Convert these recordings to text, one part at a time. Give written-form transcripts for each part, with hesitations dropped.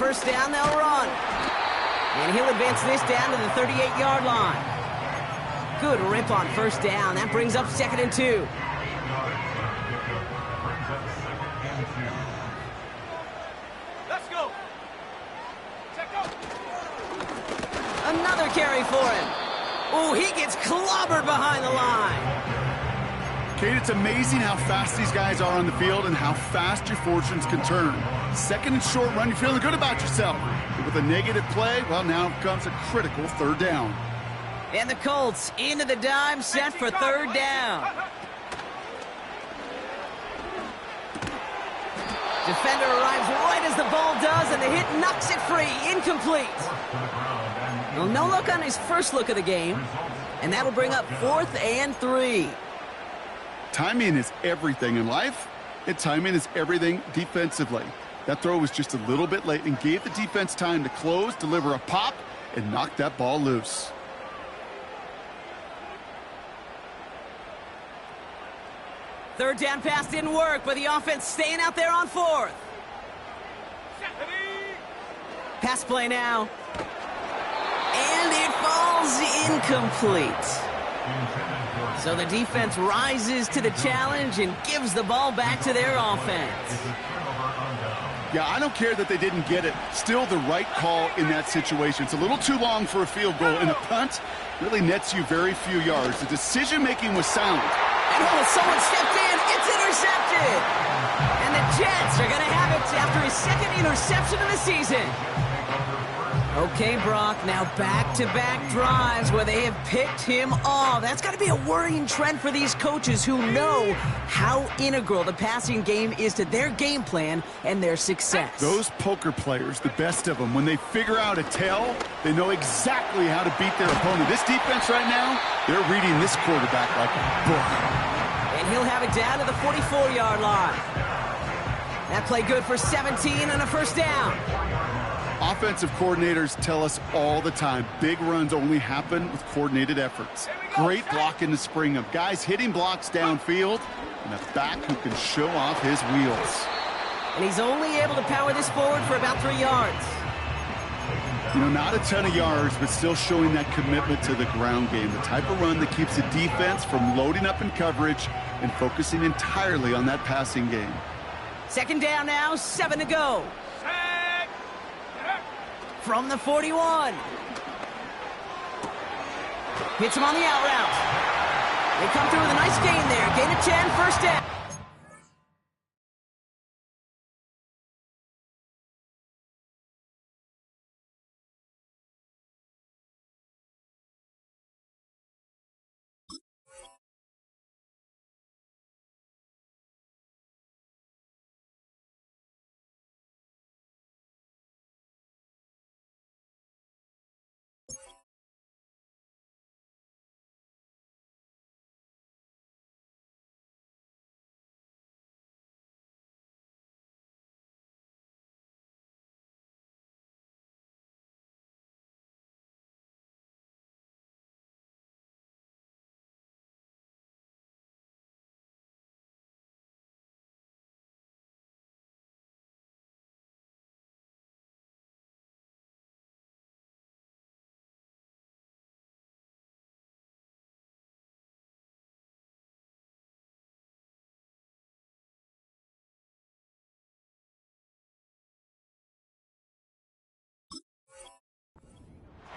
first down, they'll run. And he'll advance this down to the 38-yard line. Good rip on first down. That brings up 2nd and 2. Let's go. Check out. Another carry for him. Oh, he gets clobbered behind the line. Kate, it's amazing how fast these guys are on the field and how fast your fortunes can turn. 2nd and short run, you're feeling good about yourself. But with a negative play, well, now comes a critical 3rd down. And the Colts into the dime, set for 3rd down. Defender arrives right as the ball does, and the hit knocks it free. Incomplete. Well, no look on his first look of the game, and that'll bring up 4th and 3. Timing is everything in life, and timing is everything defensively. That throw was just a little bit late and gave the defense time to close, deliver a pop, and knock that ball loose. Third down pass didn't work, but the offense staying out there on 4th. Pass play now. And it falls incomplete. So the defense rises to the challenge and gives the ball back to their offense. Yeah, I don't care that they didn't get it. Still the right call in that situation. It's a little too long for a field goal, and a punt really nets you very few yards. The decision-making was sound. And someone stepped in. It's intercepted. And the Jets are going to have it after his 2nd interception of the season. Okay, Brock, now back-to-back drives where they have picked him off. That's got to be a worrying trend for these coaches who know how integral the passing game is to their game plan and their success. Those poker players, the best of them, when they figure out a tell, they know exactly how to beat their opponent. This defense right now, they're reading this quarterback like a book. And he'll have it down to the 44-yard line. That play good for 17 and a first down. Offensive coordinators tell us all the time, big runs only happen with coordinated efforts. Great block in the spring of guys hitting blocks downfield, and a back who can show off his wheels. And he's only able to power this forward for about 3 yards. You know, not a ton of yards, but still showing that commitment to the ground game. The type of run that keeps the defense from loading up in coverage and focusing entirely on that passing game. 2nd down now, 7 to go. From the 41. Hits him on the out route. They come through with a nice gain there. Gain of 10, first down.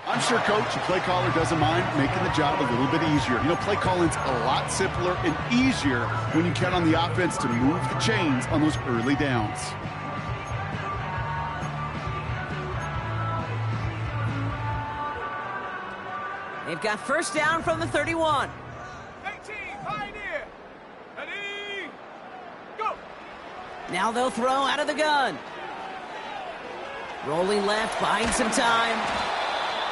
I'm sure, Coach, the play caller doesn't mind making the job a little bit easier. You know, play calling's a lot simpler and easier when you count on the offense to move the chains on those early downs. They've got first down from the 31. 18, Pioneer. Ready, go. Now they'll throw out of the gun. Rolling left, buying some time.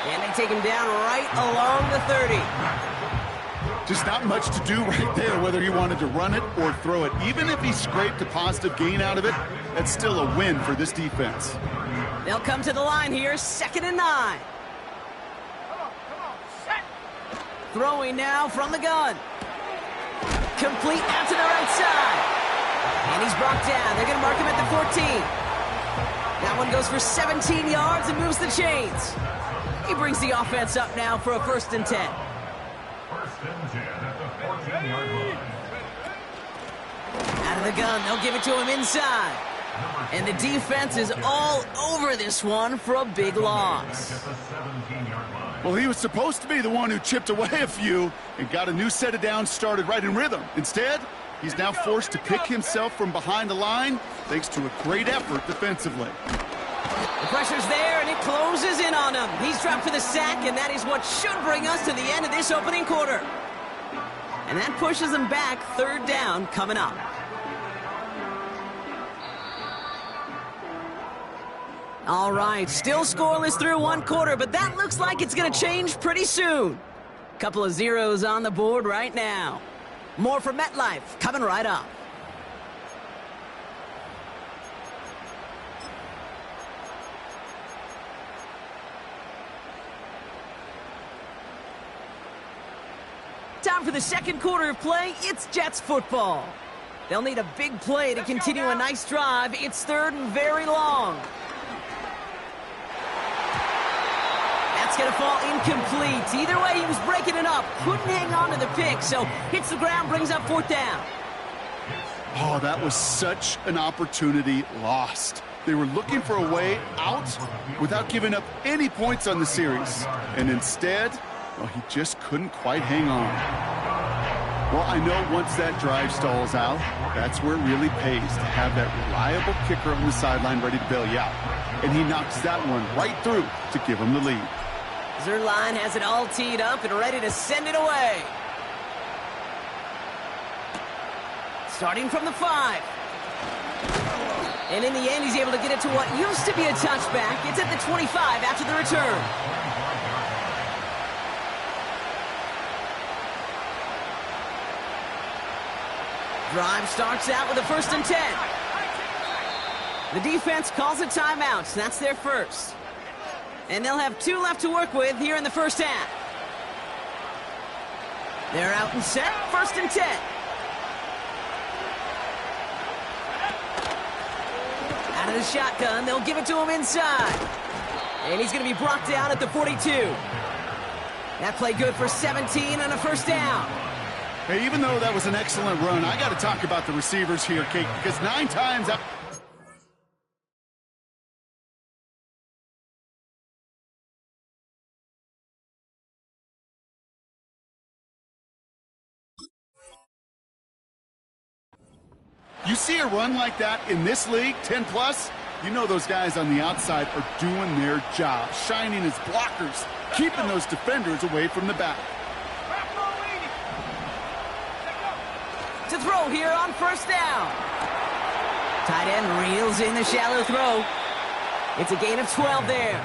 And they take him down right along the 30. Just not much to do right there, whether he wanted to run it or throw it. Even if he scraped a positive gain out of it, that's still a win for this defense. They'll come to the line here, 2nd and 9. Come on, set. Throwing now from the gun. Complete out to the right side. And he's brought down. They're going to mark him at the 14. Now That one goes for 17 yards and moves the chains. He brings the offense up now for a 1st and 10. First and 10 at the 14-yard line. Out of the gun, they'll give it to him inside. And the defense is all over this one for a big loss. At the 17-yard line. Well, he was supposed to be the one who chipped away a few and got a new set of downs started right in rhythm. Instead, he's now forced to pick himself from behind the line thanks to a great effort defensively. The pressure's there, and it closes in on him. He's dropped for the sack, and that is what should bring us to the end of this opening quarter. And that pushes them back. 3rd down coming up. All right, still scoreless through 1 quarter, but that looks like it's going to change pretty soon. Couple of zeros on the board right now. More from MetLife coming right up. Time for the 2nd quarter of play. It's Jets football. They'll need a big play to continue a nice drive. It's 3rd and very long. That's going to fall incomplete. Either way, he was breaking it up. Couldn't hang on to the pick, so hits the ground, brings up 4th down. Oh, that was such an opportunity lost. They were looking for a way out without giving up any points on the series. And instead, well, he just couldn't quite hang on. Well, I know once that drive stalls out, that's where it really pays to have that reliable kicker on the sideline ready to bail you out. And he knocks that one right through to give him the lead. Zerline has it all teed up and ready to send it away. Starting from the 5. And in the end, he's able to get it to what used to be a touchback. It's at the 25 after the return. Drive starts out with a 1st and 10. The defense calls a timeout, so that's their first. And they'll have 2 left to work with here in the 1st half. They're out and set, 1st and 10. Out of the shotgun, they'll give it to him inside. And he's going to be brought down at the 42. That play good for 17 and a 1st down. Hey, even though that was an excellent run, I got to talk about the receivers here, Kate, because 9 times out. You see a run like that in this league, 10+, you know those guys on the outside are doing their job, shining as blockers, keeping those defenders away from the back. To throw here on 1st down. Tight end reels in the shallow throw. It's a gain of 12 there.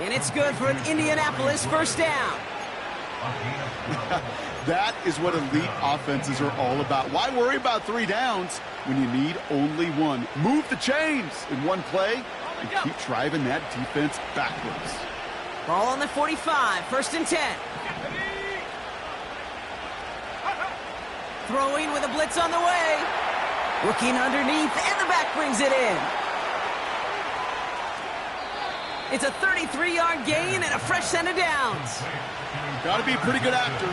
And it's good for an Indianapolis 1st down. That is what elite offenses are all about. Why worry about 3 downs when you need only 1? Move the chains in 1 play and keep driving that defense backwards. Ball on the 45, 1st and 10. Throwing with a blitz on the way. Looking underneath, and the back brings it in. It's a 33-yard gain and a fresh set of downs. Got to be a pretty good actor.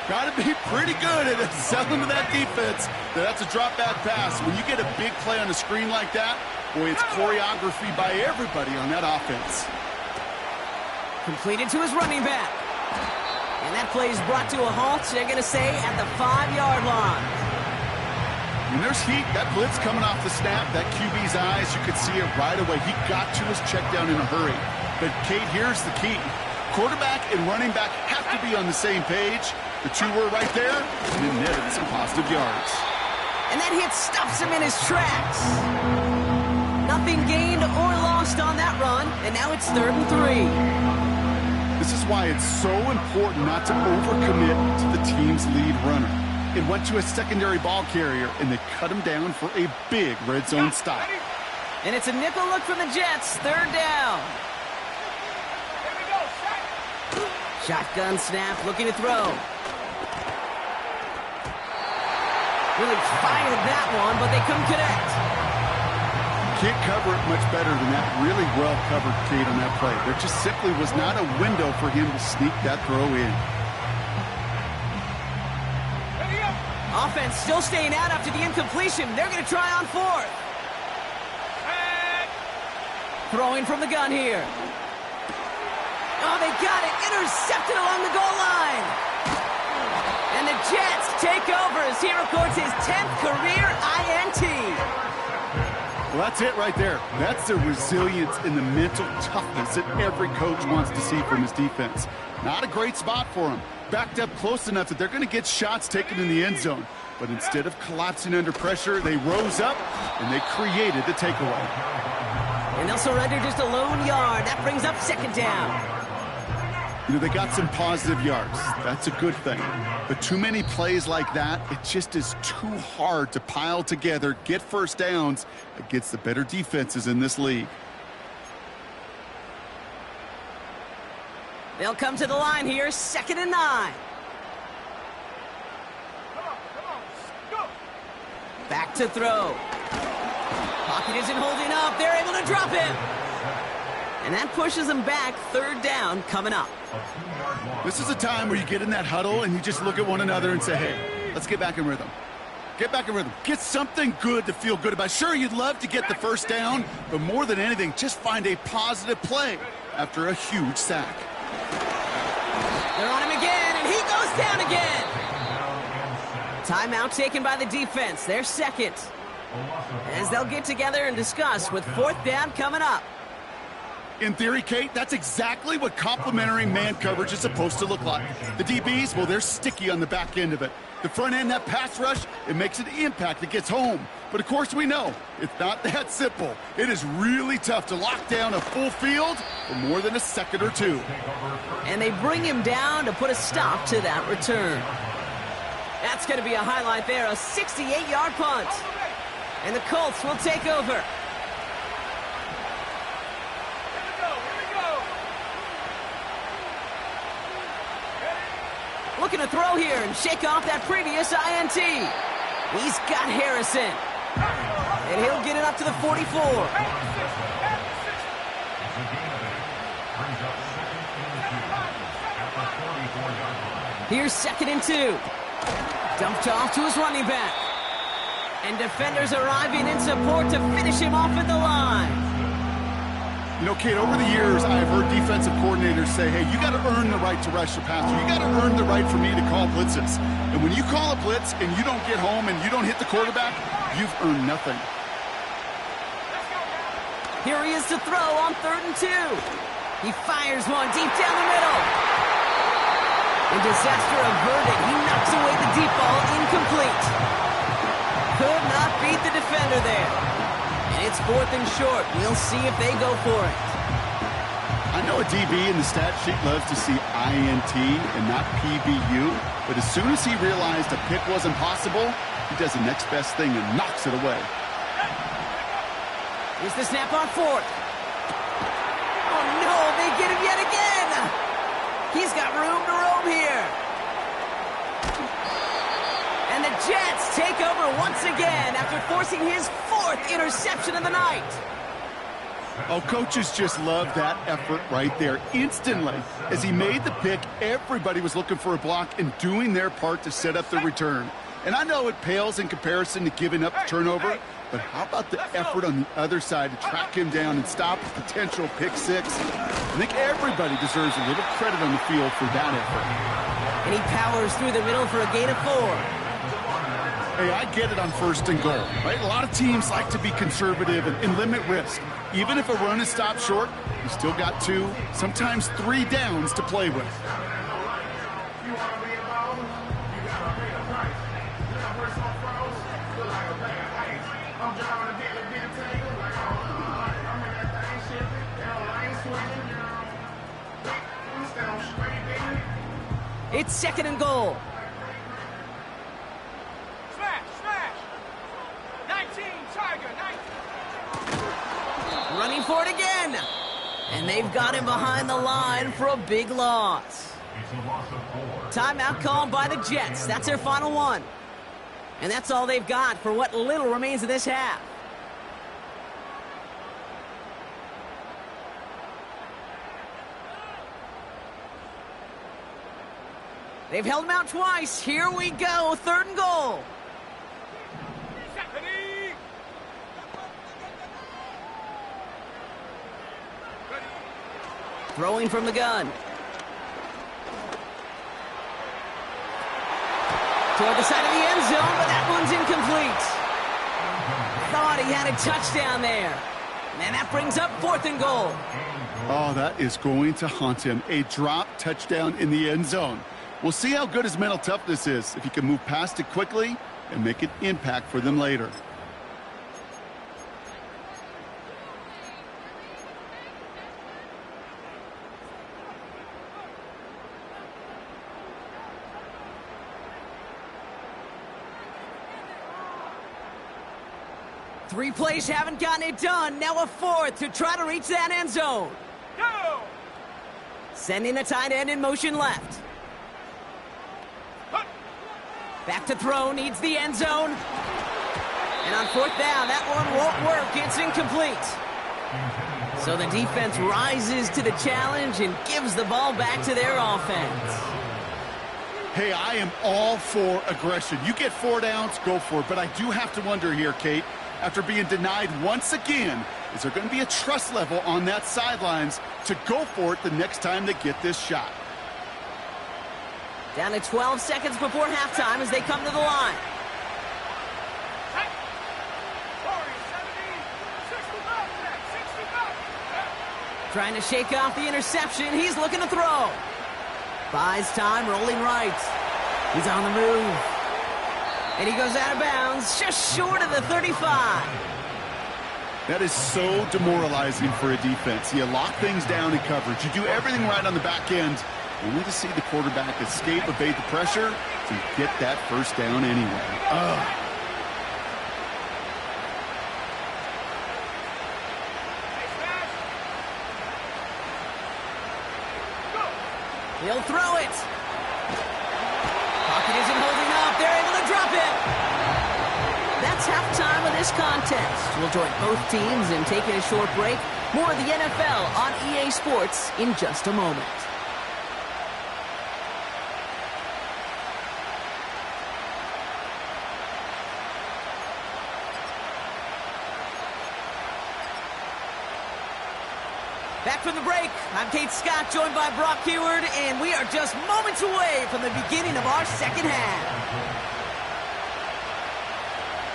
Got to be pretty good at selling to that defense. That's a drop-back pass. When you get a big play on the screen like that, boy, it's choreography by everybody on that offense. Completed to his running back. And that play is brought to a halt, so they're going to say at the 5-yard line. When there's heat, that blitz coming off the snap, that QB's eyes, you could see it right away. He got to his check down in a hurry. But, Kate, here's the key. Quarterback and running back have to be on the same page. The 2 were right there, and it netted some positive yards. And that hit stuffs him in his tracks. Nothing gained or lost on that run, and now it's 3rd and 3. This is why it's so important not to overcommit to the team's lead runner. It went to a secondary ball carrier, and they cut him down for a big red zone stop. And it's a nickel look from the Jets, 3rd down. Shotgun snap, looking to throw. Really fired that one, but they couldn't connect. can't cover it much better than that really well-covered Kate on that play. There just simply was not a window for him to sneak that throw in. Offense still staying out after the incompletion. They're going to try on fourth. Throwing from the gun here. Oh, they got it. Intercepted along the goal line. And the Jets take over as he records his 10th career INT. Well, that's it right there. That's the resilience and the mental toughness that every coach wants to see from his defense. Not a great spot for him. Backed up close enough that they're going to get shots taken in the end zone. But instead of collapsing under pressure, they rose up and they created the takeaway. And they'll surrender just a lone yard. That brings up second down. You know, they got some positive yards. That's a good thing. But too many plays like that, it just is too hard to pile together, get first downs against the better defenses in this league. They'll come to the line here, 2nd and 9. Come on, go! Back to throw. Pocket isn't holding up. They're able to drop him. And that pushes them back. 3rd down coming up. This is a time where you get in that huddle and you just look at one another and say, hey, let's get back in rhythm. Get back in rhythm. Get something good to feel good about. Sure, you'd love to get the first down, but more than anything, just find a positive play after a huge sack. They're on him again, and he goes down again. Timeout taken by the defense. They're second. As they'll get together and discuss with 4th down coming up. In theory, Kate, that's exactly what complementary man coverage is supposed to look like. The DBs, well, they're sticky on the back end of it. The front end, that pass rush, it makes an impact that gets home. But of course we know, it's not that simple. It is really tough to lock down a full field for more than a second or two. And they bring him down to put a stop to that return. That's going to be a highlight there, a 68-yard punt. And the Colts will take over. Looking to throw here and shake off that previous INT. He's got Harrison. And he'll get it up to the 44. Here's 2nd and 2. Dumped off to his running back. And defenders arriving in support to finish him off at the line. You know, Kate, over the years, I've heard defensive coordinators say, hey, you got to earn the right to rush the passer. You got to earn the right for me to call blitzes. And when you call a blitz and you don't get home and you don't hit the quarterback, you've earned nothing. Here he is to throw on 3rd and 2. He fires one deep down the middle. And disaster averted. He knocks away the deep ball, incomplete. Could not beat the defender there. And it's 4th and short. We'll see if they go for it. I know a DB in the stat sheet loves to see INT and not PBU, but as soon as he realized a pick wasn't possible, he does the next best thing and knocks it away. Here's the snap on 4th. Oh no, they get him yet again. He's got room to roam here. And the Jets take over once again after forcing his 4th interception of the night. Oh, coaches just love that effort right there. Instantly, as he made the pick, everybody was looking for a block and doing their part to set up the return. And I know it pales in comparison to giving up the turnover, but how about the effort on the other side to track him down and stop a potential pick 6? I think everybody deserves a little credit on the field for that effort. And he powers through the middle for a gain of 4. Hey, I get it on 1st and goal, right? A lot of teams like to be conservative and limit risk. Even if a run is stopped short, you still got 2, sometimes 3 downs to play with. It's 2nd and goal. Smash! 19, Tiger, 19. Running for it again. And they've got him behind the line for a big loss. Timeout called by the Jets. That's their final one. And that's all they've got for what little remains of this half. They've held him out twice. Here we go, 3rd and goal. Ready. Throwing from the gun. Toward the side of the end zone, but that one's incomplete. Thought he had a touchdown there. And that brings up 4th and goal. Oh, that is going to haunt him. A drop touchdown in the end zone. We'll see how good his mental toughness is, if he can move past it quickly and make an impact for them later. Three plays haven't gotten it done. Now a 4th to try to reach that end zone. Go. Sending a tight end in motion left. Back to throw, needs the end zone. And on 4th down, that one won't work. It's incomplete. So the defense rises to the challenge and gives the ball back to their offense. Hey, I am all for aggression. You get 4 downs, go for it. But I do have to wonder here, Kate, after being denied once again, is there going to be a trust level on that sidelines to go for it the next time they get this shot? Down to 12 seconds before halftime as they come to the line. 40, 65. Trying to shake off the interception. He's looking to throw. Buys time, rolling right. He's on the move. And he goes out of bounds, just short of the 35. That is so demoralizing for a defense. You lock things down in coverage. You do everything right on the back end, only to see the quarterback escape, evade the pressure, to get that first down anyway. Ugh. He'll throw it. Pocket isn't holding up. They're able to drop it. That's halftime of this contest. We'll join both teams in taking a short break. More of the NFL on EA Sports in just a moment. Back from the break, I'm Kate Scott, joined by Brock Heward, and we are just moments away from the beginning of our second half.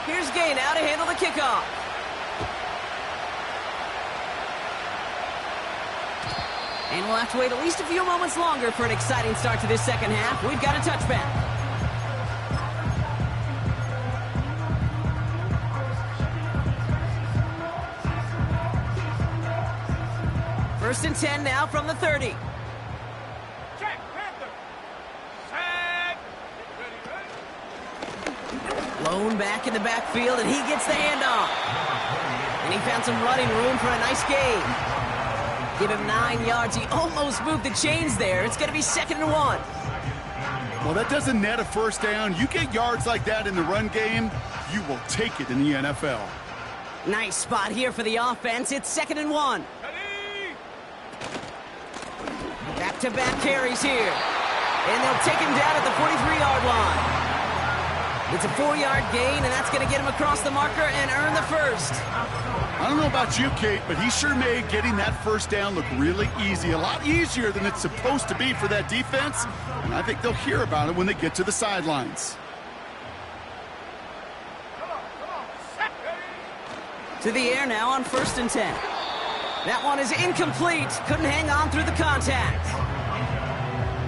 Here's Gay now to handle the kickoff. And we'll have to wait at least a few moments longer for an exciting start to this second half. We've got a touchback. First and 10 now from the 30. Check, Panther. Set. Ready. Lone back in the backfield, and he gets the handoff. And he found some running room for a nice gain. Give him 9 yards. He almost moved the chains there. It's going to be 2nd and 1. Well, that doesn't net a first down. You get yards like that in the run game, you will take it in the NFL. Nice spot here for the offense. It's 2nd and 1. Back-to-back carries here. And they'll take him down at the 43-yard line. It's a 4-yard gain, and that's going to get him across the marker and earn the first. I don't know about you, Kate, but he sure made getting that first down look really easy. A lot easier than it's supposed to be for that defense. And I think they'll hear about it when they get to the sidelines. To the air now on 1st and 10. That one is incomplete. Couldn't hang on through the contact.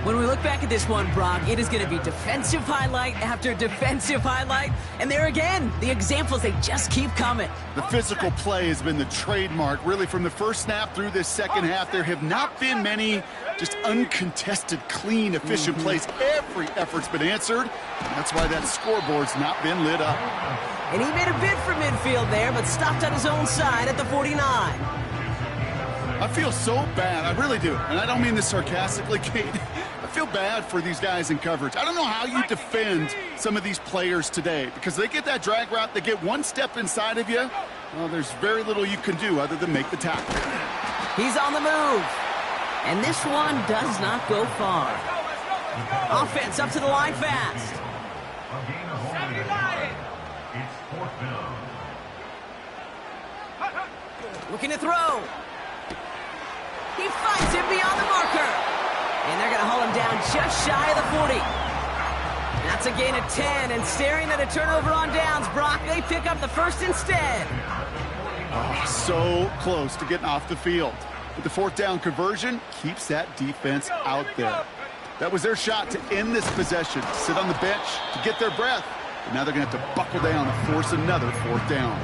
When we look back at this one, Brock, it is going to be defensive highlight after defensive highlight. And there again, the examples, they just keep coming. The physical play has been the trademark, really, from the first snap through this second half. There have not been many just uncontested, clean, efficient plays. Every effort's been answered, and that's why that scoreboard's not been lit up. And he made a bid for midfield there, but stopped on his own side at the 49. I feel so bad, I really do, and I don't mean this sarcastically, Kate. I feel bad for these guys in coverage. I don't know how you defend some of these players today, because they get that drag route, they get one step inside of you, well, there's very little you can do other than make the tackle. He's on the move, and this one does not go far. Offense up to the line fast. A gain of only a yard. It's fourth down. Looking to throw. He finds it beyond the marker. And they're going to haul him down just shy of the 40. That's a gain of 10, and staring at a turnover on downs, Brock, they pick up the first instead. Oh, so close to getting off the field. But the fourth down conversion keeps that defense out there. That was their shot to end this possession, sit on the bench to get their breath. But now they're going to have to buckle down and force another fourth down.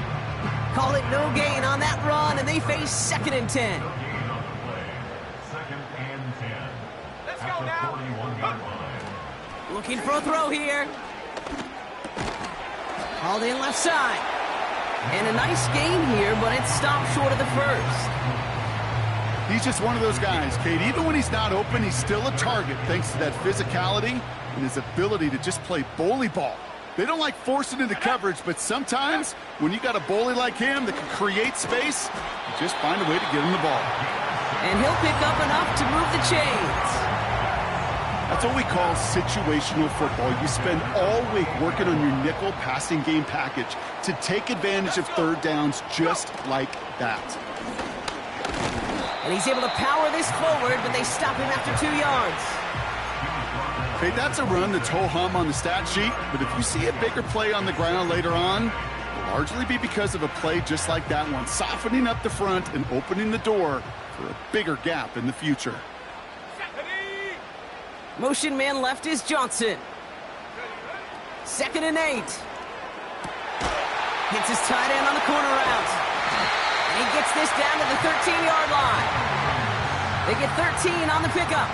Call it no gain on that run, and they face 2nd and 10. Second and 10. Let's At go the now. 41-yard line. Looking for a throw here. Called in left side. And a nice gain here, but it stopped short of the first. He's just one of those guys, Kate. Even when he's not open, he's still a target thanks to that physicality and his ability to just play bully ball. They don't like forcing into coverage, but sometimes when you got a bully like him that can create space, you just find a way to get him the ball. And he'll pick up enough to move the chains. That's what we call situational football. You spend all week working on your nickel passing game package to take advantage of third downs just like that. And he's able to power this forward, but they stop him after 2 yards. Okay, that's a run that's ho-hum on the stat sheet, but if you see a bigger play on the ground later on, it'll largely be because of a play just like that one, softening up the front and opening the door for a bigger gap in the future. Motion man left is Johnson. 2nd and 8. Hits his tight end on the corner route. And he gets this down to the 13-yard line. They get 13 on the pickup.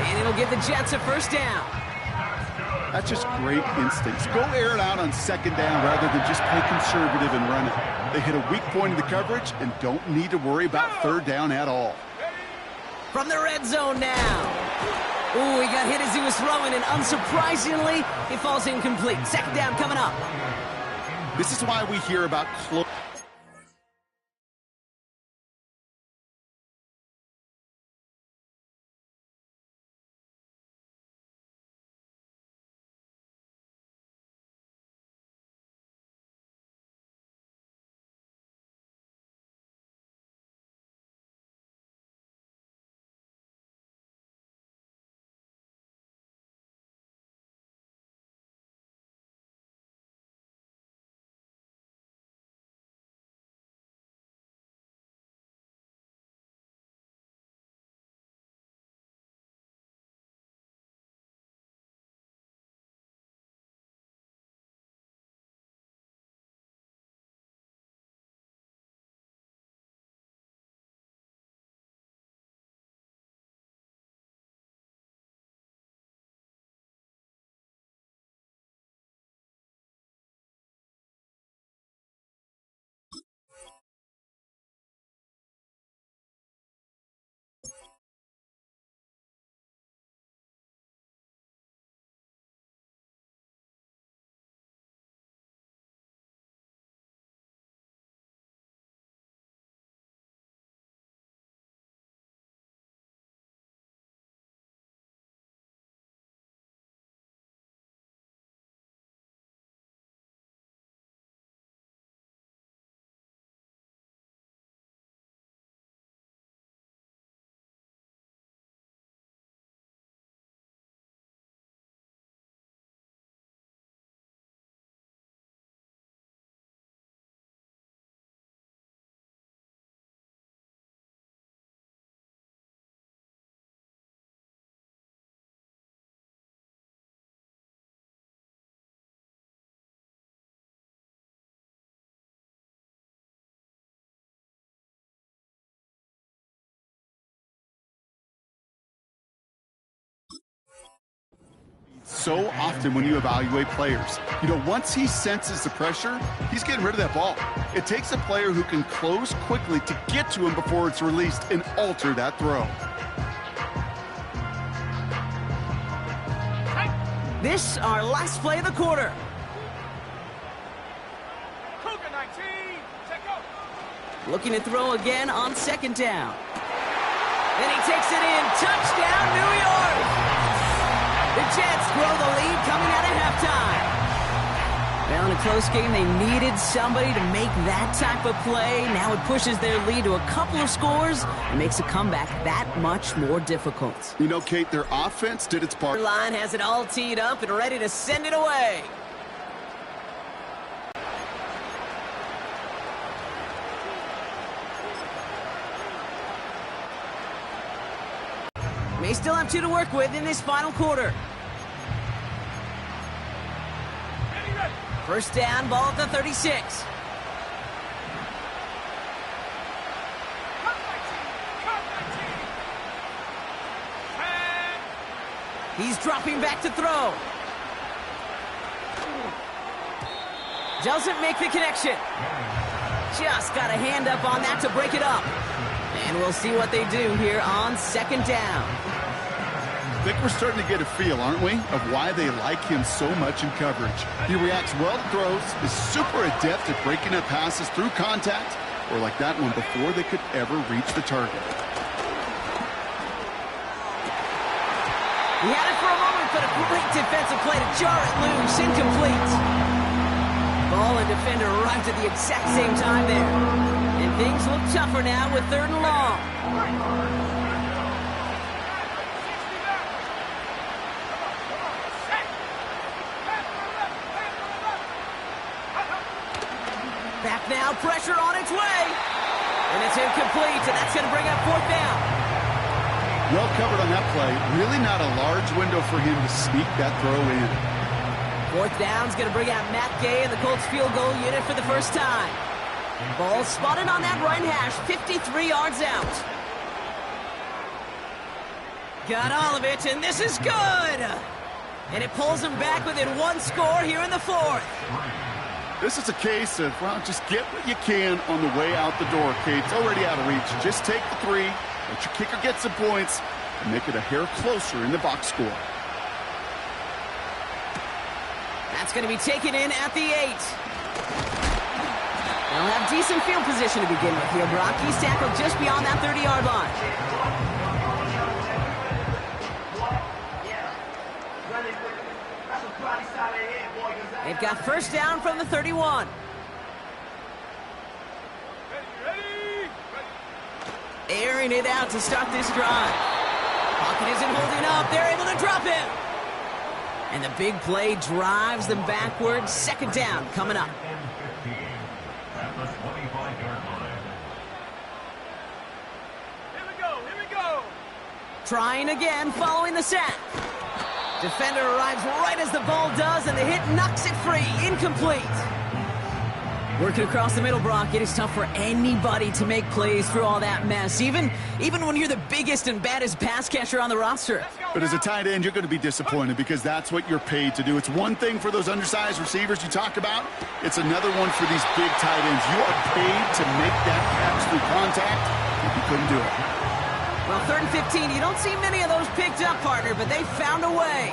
And it'll give the Jets a first down. That's just great instincts. Go air it out on 2nd down rather than just play conservative and run it. They hit a weak point in the coverage and don't need to worry about 3rd down at all. From the red zone now. Ooh, he got hit as he was throwing, and unsurprisingly, he falls incomplete. 2nd down coming up. This is why we hear about close. So often when you evaluate players, once he senses the pressure, he's getting rid of that ball. It takes a player who can close quickly to get to him before it's released and alter that throw. This, our last play of the quarter. Cougar 19, check out. Looking to throw again on 2nd down. And he takes it in. Touchdown, New York! the Jets grow the lead coming out of halftime. Well, in a close game, they needed somebody to make that type of play. Now it pushes their lead to a couple of scores and makes a comeback that much more difficult. You know, Kate, their offense did its part. Line has it all teed up and ready to send it away. May still have 2 to work with in this final quarter. First down, ball at the 36. He's dropping back to throw. Doesn't make the connection. Just got a hand up on that to break it up. And we'll see what they do here on second down. I think we're starting to get a feel, aren't we, of why they like him so much in coverage. He reacts well to throws, is super adept at breaking up passes through contact, or like that one before they could ever reach the target. He had it for a moment, but a great defensive play to jar it loose, incomplete. Ball and defender arrived at the exact same time there. And things look tougher now with 3rd and long. Back now, pressure on its way. And it's incomplete, and that's going to bring up 4th down. Well covered on that play. Really not a large window for him to sneak that throw in. 4th down's going to bring out Matt Gay and the Colts field goal unit for the first time. Ball spotted on that right hash, 53 yards out. Got all of it, and this is good. And it pulls them back within 1 score here in the 4th. This is a case of, well, just get what you can on the way out the door, Kate. It's already out of reach. Just take the 3, let your kicker get some points, and make it a hair closer in the box score. That's going to be taken in at the 8. They'll have decent field position to begin with here, Brock. He's tackled just beyond that 30-yard line. They've got first down from the 31. Airing it out to start this drive. Pocket isn't holding up. They're able to drop him. And the big play drives them backwards. Second down coming up. At the 25-yard line. Here we go. Trying again following the sack. Defender arrives right as the ball does, and the hit knocks it free. Incomplete. Working across the middle, Brock, it is tough for anybody to make plays through all that mess, even when you're the biggest and baddest pass catcher on the roster. But as a tight end, you're going to be disappointed because that's what you're paid to do. It's one thing for those undersized receivers you talk about. It's another one for these big tight ends. You are paid to make that catch through contact, and you couldn't do it. Well, 3rd and 15, you don't see many of those picked up, partner, but they found a way.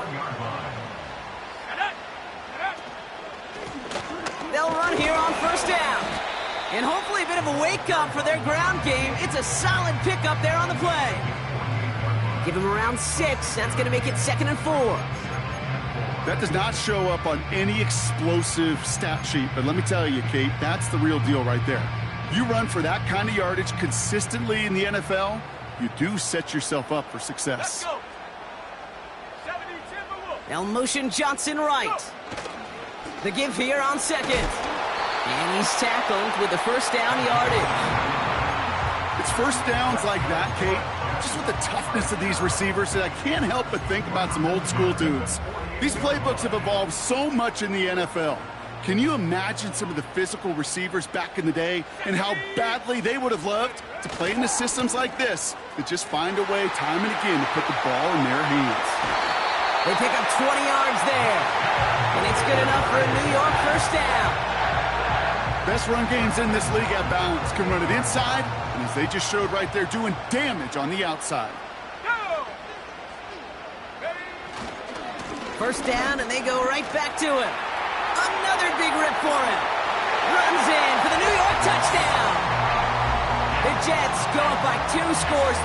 They'll run here on first down. And hopefully a bit of a wake-up for their ground game. It's a solid pickup there on the play. Give them around 6. That's going to make it 2nd and 4. That does not show up on any explosive stat sheet, but let me tell you, Kate, that's the real deal right there. You run for that kind of yardage consistently in the NFL, you do set yourself up for success. They'll motion Johnson right. The give here on 2nd. And he's tackled with the first down yardage. It's first downs like that, Kate, just with the toughness of these receivers, that I can't help but think about some old school dudes. These playbooks have evolved so much in the NFL. Can you imagine some of the physical receivers back in the day and how badly they would have loved to play in the systems like this that just find a way time and again to put the ball in their hands? They pick up 20 yards there. And it's good enough for a New York first down. Best run games in this league have balance. Can run it inside, and as they just showed right there, doing damage on the outside. First down, and they go right back to it. Another big rip for him. Runs in for the New York touchdown. The Jets go up by 2 scores,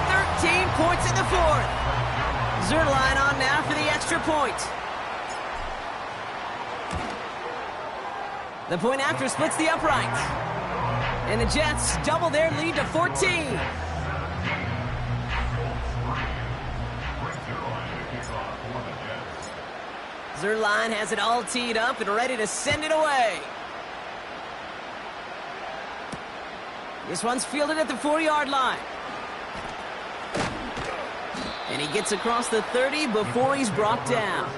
13 points in the 4th. Zerline on now for the extra point. The point after splits the upright. And the Jets double their lead to 14. Zerline has it all teed up and ready to send it away. This one's fielded at the 4-yard line. And he gets across the 30 before he's brought down.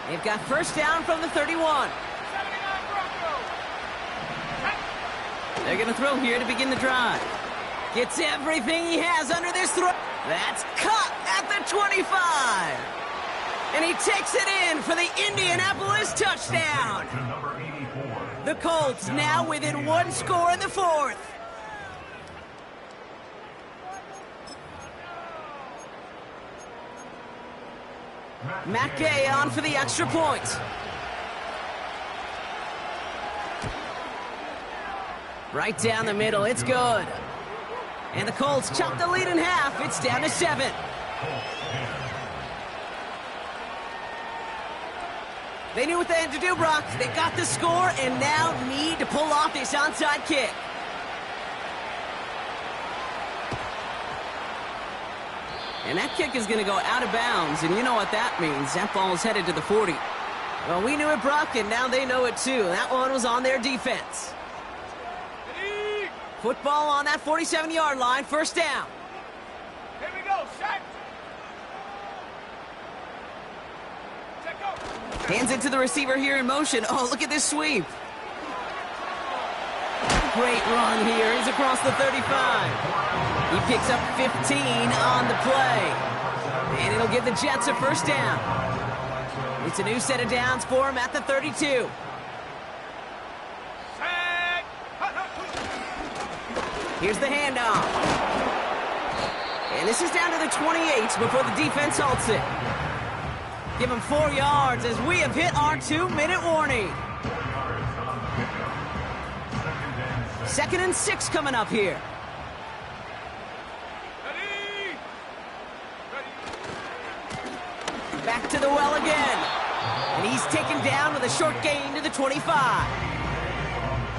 They've got first down from the 31. They're going to throw here to begin the drive. Gets everything he has under this throw. That's caught at the 25. And he takes it in for the Indianapolis touchdown. The Colts now within one score in the fourth. Matt Gay on for the extra point. Right down the middle, it's good. And the Colts chop the lead in half. It's down to 7. They knew what they had to do, Brock. They got the score and now need to pull off this onside kick. And that kick is going to go out of bounds, and you know what that means. That ball is headed to the 40. Well, we knew it, Brock, and now they know it too. That one was on their defense. Football on that 47-yard line, first down. Here we go, set. Check go. Hands it to the receiver here in motion. Oh, look at this sweep. Great run here. He's across the 35. He picks up 15 on the play. And it'll give the Jets a first down. It's a new set of downs for him at the 32. Here's the handoff. And this is down to the 28 before the defense halts it. Give him 4 yards as we have hit our 2-minute warning. 2nd and 6 coming up here. Back to the well again. And he's taken down with a short gain to the 25.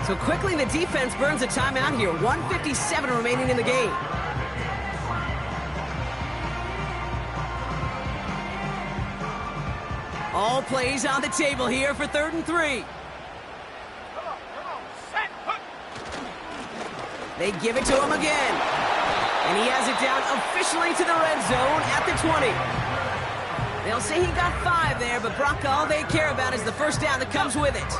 So quickly the defense burns a timeout here. 1:57 remaining in the game. All plays on the table here for 3rd and 3. They give it to him again. And he has it down officially to the red zone at the 20. They'll say he got 5 there, but Brock, all they care about is the first down that comes with it.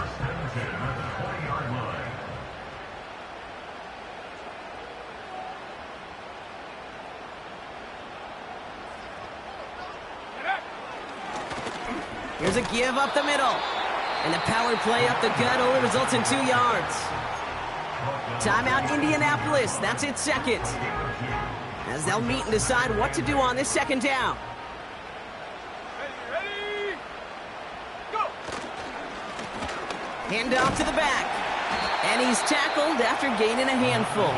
Here's a give up the middle. And the power play up the gut only results in 2 yards. Timeout Indianapolis. That's its 2nd. As they'll meet and decide what to do on this 2nd down. Ready, go. Hand off to the back. And he's tackled after gaining a handful.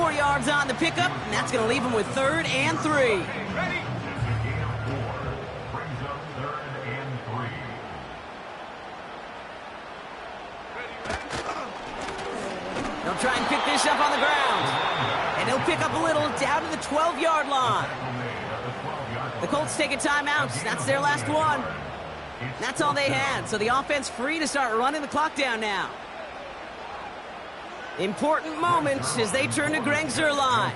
4 yards on the pickup, and that's going to leave him with 3rd and 3. Ready. They'll try and pick this up on the ground. And they'll pick up a little down to the 12-yard line. The Colts take a timeout. That's their last one. That's all they had. So the offense free to start running the clock down now. Important moment as they turn to Greg Zerline.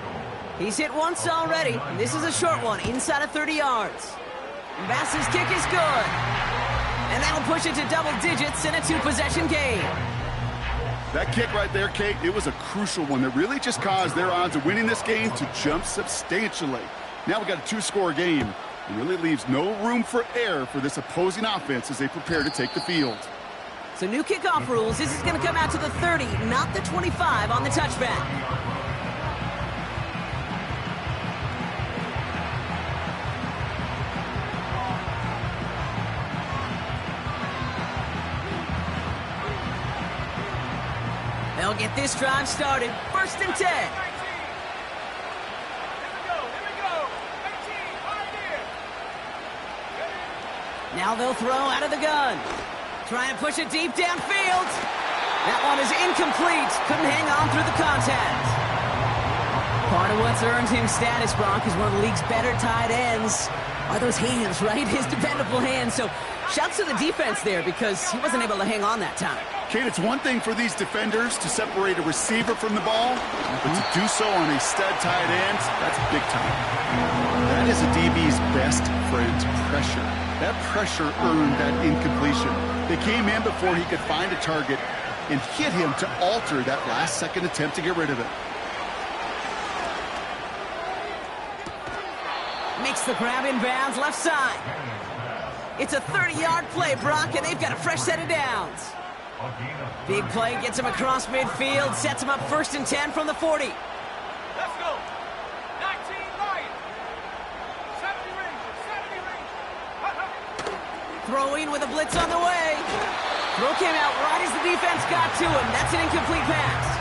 He's hit once already. This is a short one, inside of 30 yards. Bass's kick is good. And that'll push it to double digits in a 2-possession game. That kick right there, Kate, it was a crucial one that really just caused their odds of winning this game to jump substantially. Now we got a 2-score game. It really leaves no room for error for this opposing offense as they prepare to take the field. So new kickoff rules. This is going to come out to the 30, not the 25 on the touchback. They'll get this drive started. 1st and 10. 19. Here we go. 18, right here. Now they'll throw out of the gun. Trying to push it deep downfield. That one is incomplete. Couldn't hang on through the contact. Part of what's earned him status, Brock, is one of the league's better tight ends. Are those hands, right? His dependable hands. So shouts to the defense there because he wasn't able to hang on that time. Kate, it's one thing for these defenders to separate a receiver from the ball, but to do so on a stud tight end, that's big time. That is a DB's best friend, pressure. That pressure earned that incompletion. They came in before he could find a target and hit him to alter that last-second attempt to get rid of it. Makes the grab in bounds, left side. It's a 30-yard play, Brock, and they've got a fresh set of downs. Big play gets him across midfield, sets him up 1st and 10 from the 40. Let's go. 19, Lions. 70 Rangers, 70 Rangers. Throwing with a blitz on the way. Throw came out right as the defense got to him. That's an incomplete pass.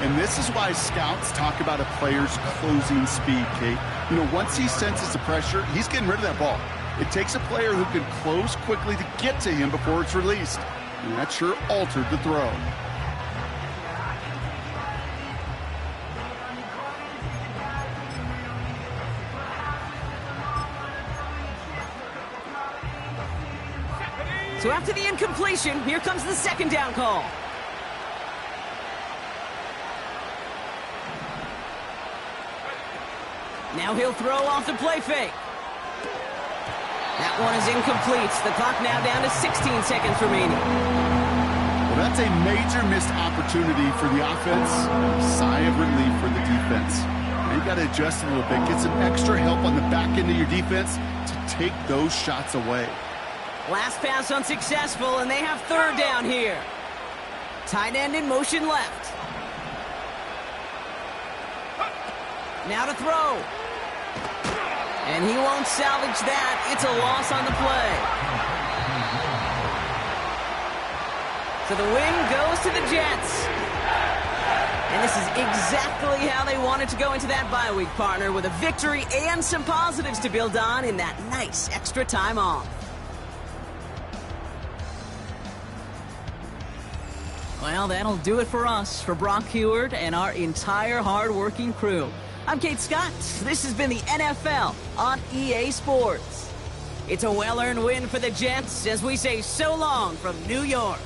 And this is why scouts talk about a player's closing speed, Kate. You know, once he senses the pressure, he's getting rid of that ball. It takes a player who can close quickly to get to him before it's released. And that sure altered the throw. So after the incompletion, here comes the 2nd down call. Now he'll throw off the play fake. That one is incomplete. The clock now down to 16 seconds remaining. Well, that's a major missed opportunity for the offense. Sigh of relief for the defense. Now you got to adjust a little bit. Get some extra help on the back end of your defense to take those shots away. Last pass unsuccessful, and they have 3rd down here. Tight end in motion left. Now to throw. And he won't salvage that. It's a loss on the play. So the win goes to the Jets. And this is exactly how they wanted to go into that bye week, partner, with a victory and some positives to build on in that nice extra time off. Well, that'll do it for us, for Brock Heward and our entire hard-working crew. I'm Kate Scott. This has been the NFL on EA Sports. It's a well-earned win for the Jets as we say so long from New York.